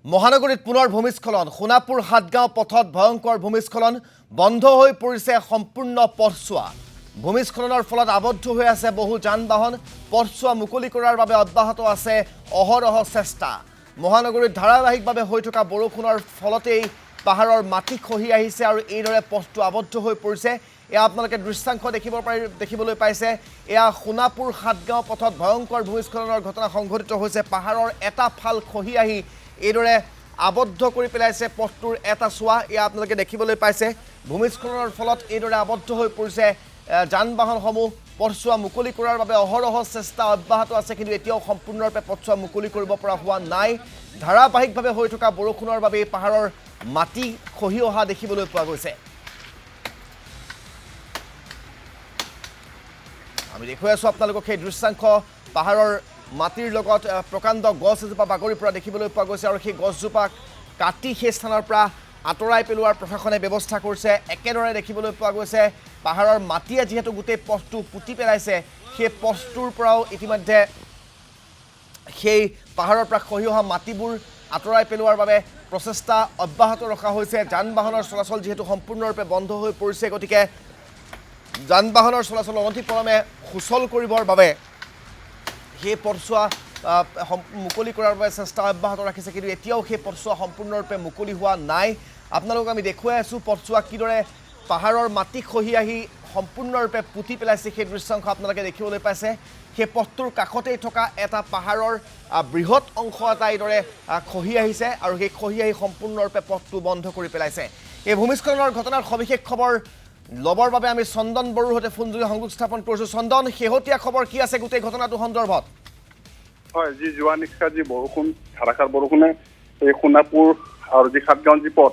মহানগৰীত পুনৰ ভূমিস্খলন সোণাপুৰ হাটগাঁও পথত ভয়ংকৰ ভূমিস্খলন বন্ধ হৈ পৰিছে সম্পূৰ্ণ পথছোৱা ভূমিস্খলনৰ ফলত আবদ্ধ হৈ আছে বহু যান-বাহন পথছোৱা মুকলি কৰাৰ বাবে অব্যাহত আছে অহৰহ চেষ্টা মহানগৰীত ধাৰাবাহিকভাৱে হৈ থকা বৰষুণৰ ফলতেই পাহাৰৰ মাটি খহি আহিছে আৰু এইদৰে পথটো আবদ্ধ হৈ পৰিছে এয়া আপোনালোকে দৃশ্যাংশ দেখিবলৈ পাইছে এয়া সোণাপুৰ হাটগাঁও পথত ভয়ংকৰ ভূমিস্খলনৰ ঘটনা সংঘটিত হৈছে পাহাৰৰ এটা ফাল খহি আহি এইদৰে আবদ্ধ কৰি পেলাইছে পথটোৰ এটা সোৱা এয়া আপোনালোকে দেখিবলৈ পাইছে ভূমিস্খলনৰ ফলত এইদৰে আবদ্ধ হৈ পৰিছে যান-বাহনসমূহ পথছোৱা মুকলি কৰাৰ বাবে অহৰহ চেষ্টা অব্যাহত আছে কিন্তু এতিয়াও সম্পূৰ্ণৰূপে পথছোৱা মুকলি কৰিব পৰা হোৱা নাই ধাৰাবাহিকভাৱে হৈ থকা বৰষুণৰ বাবে পাহাৰৰ মাটি খহি অহা দেখিবলৈ পোৱা গৈছে আমি দেখুৱাই আছো আপোনালোকক সেই দৃশ্যাংশ পাহাৰৰ মাটিৰ লগত প্ৰকাণ্ড গছ এজোপা বাগৰি পৰা দেখিবলৈ পোৱা গৈছে আৰু সেই গছজোপা কাটি সেই স্থানৰ পৰা আঁতৰাই পেলোৱাৰ প্ৰশাসনে ব্যৱস্থা কৰিছে একেদৰে দেখিবলৈ পোৱা গৈছে পাহাৰৰ মাটিয়ে যিহেতু গোটেই পথটো পুতি পেলাইছে সেই পথটোৰ পৰাও ইতিমধ্যে সেই পাহাৰৰ পৰা খহি অহা মাটিবোৰ আঁতৰাই পেলোৱাৰ বাবে প্ৰচেষ্টা অব্যাহত ৰখা হৈছে যান-বাহনৰ চলাচল যিহেতু সম্পূৰ্ণৰূপে বন্ধ হৈ পৰিছে গতিকে যান-বাহনৰ চলাচল অনতিপলমে সুচল কৰিবৰ বাবে সেই পথছোৱা মুকলি কৰাৰ বাবে চেষ্টা অব্যাহত ৰাখিছে কিন্তু এতিয়াও সেই পথছোৱা সম্পূৰ্ণৰূপে মুকলি হোৱা নাই আপোনালোকক আমি দেখুৱাই আছোঁ পথছোৱা কিদৰে পাহাৰৰ মাটি খহি আহি সম্পূৰ্ণৰূপে পুতি পেলাইছে সেই দৃশ্যাংশ আপোনালোকে দেখিবলৈ পাইছে সেই পথটোৰ কাষতেই থকা এটা পাহাৰৰ বৃহৎ অংশ এটা এইদৰে খহি আহিছে আৰু সেই খহি আহি সম্পূৰ্ণৰূপে পথটো বন্ধ কৰি পেলাইছে এই ভূমিস্খলনৰ ঘটনাৰ সবিশেষ খবৰ লবৰ বাবে আমি চন্দন বড়োৰ সৈতে ফোনযোগে সংযোগ স্থাপন কৰিছোঁ চন্দন শেহতীয়া খবৰ কি আছে গোটেই ঘটনাটো সন্দৰ্ভত হয় যি যোৱা নিশা যি বৰষুণ ধাৰাসাৰ বৰষুণে এই সোণাপুৰ আৰু যি হাটগাঁও যি পথ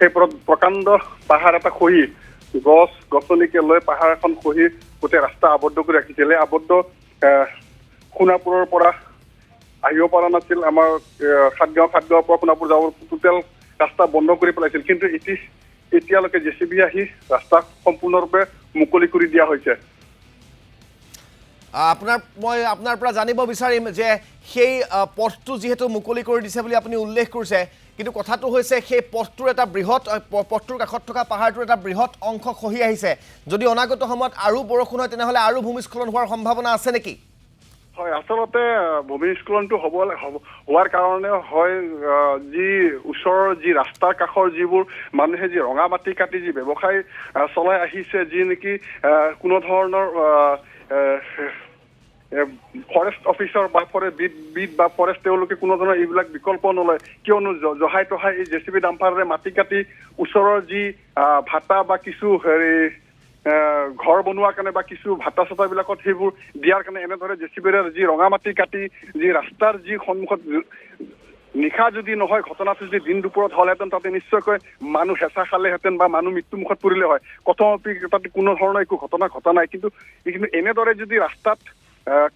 সেই পথত প্ৰকাণ্ড পাহাৰ এটা খহি গছ-গছনিকে লৈ পাহাৰ এখন খহি গোটেই ৰাস্তা আবদ্ধ কৰি ৰাখিছিলে আবদ্ধ সোণাপুৰৰ পৰা আহিব পৰা নাছিল আমাৰ হাটগাঁৱৰ পৰা সোণাপুৰ যাব টোটেল ৰাস্তা বন্ধ কৰি পেলাইছিল কিন্তু এতিয়ালৈকে জেচিবি আহি ৰাস্তা সম্পূৰ্ণৰূপে মুকলি কৰি দিয়া হৈছে মই আপোনাৰ পৰা জানিব বিচাৰিম যে সেই পথটো যিহেতু মুকলি কৰি দিছে বুলি আপুনি উল্লেখ কৰিছে কিন্তু কথাটো হৈছে সেই পথটোৰ এটা বৃহৎ পথটোৰ কাষত থকা পাহাৰটোৰ এটা বৃহৎ অংশ খহি আহিছে যদি অনাগত সময়ত আৰু বৰষুণ হয় তেনেহ'লে আৰু ভূমিস্খলন হোৱাৰ সম্ভাৱনা আছে নেকি হয় আচলতে ভূমিস্খলনটো হোৱাৰ কাৰণে হয় যি ওচৰৰ যি ৰাস্তাৰ কাষৰ যিবোৰ মানুহে যি ৰঙা মাটি কাটি যি ব্যৱসায় চলাই আহিছে যি নেকি কোনো ধৰণৰ ফৰেষ্ট অফিচাৰ বা বিট বা ফৰেষ্ট তেওঁলোকে কোনো ধৰণৰ এইবিলাক বিকল্প নলয় কিয়নো জহাই তহাই এই জেচিবি ডাম্পাৰেৰে মাটি কাটি ওচৰৰ যি ভাটা বা কিছু ঘৰ বনোৱাৰ কাৰণে বা কিছু ভাটা চাটাবিলাকত সেইবোৰ দিয়াৰ কাৰণে এনেদৰে জেচিবিৰে যি ৰঙা মাটি কাটি যি ৰাস্তাৰ যি সন্মুখত নিশা যদি নহয় ঘটনাটো যদি দিন দুপৰত হ'লহেঁতেন তাতে নিশ্চয়কৈ মানুহ হেঁচা খালেহেঁতেন বা মানুহ মৃত্যুমুখত পৰিলে হয় কথমপি তাতে কোনো ধৰণৰ একো ঘটনা ঘটা নাই কিন্তু এনেদৰে যদি ৰাস্তাত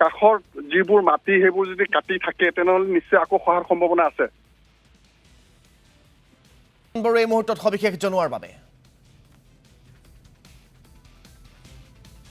কাষৰ যিবোৰ মাটি সেইবোৰ যদি কাটি থাকে তেনেহ'লে নিশ্চয় আকৌ খহাৰ সম্ভাৱনা আছে এই মুহূৰ্তত সবিশেষ জনোৱাৰ বাবে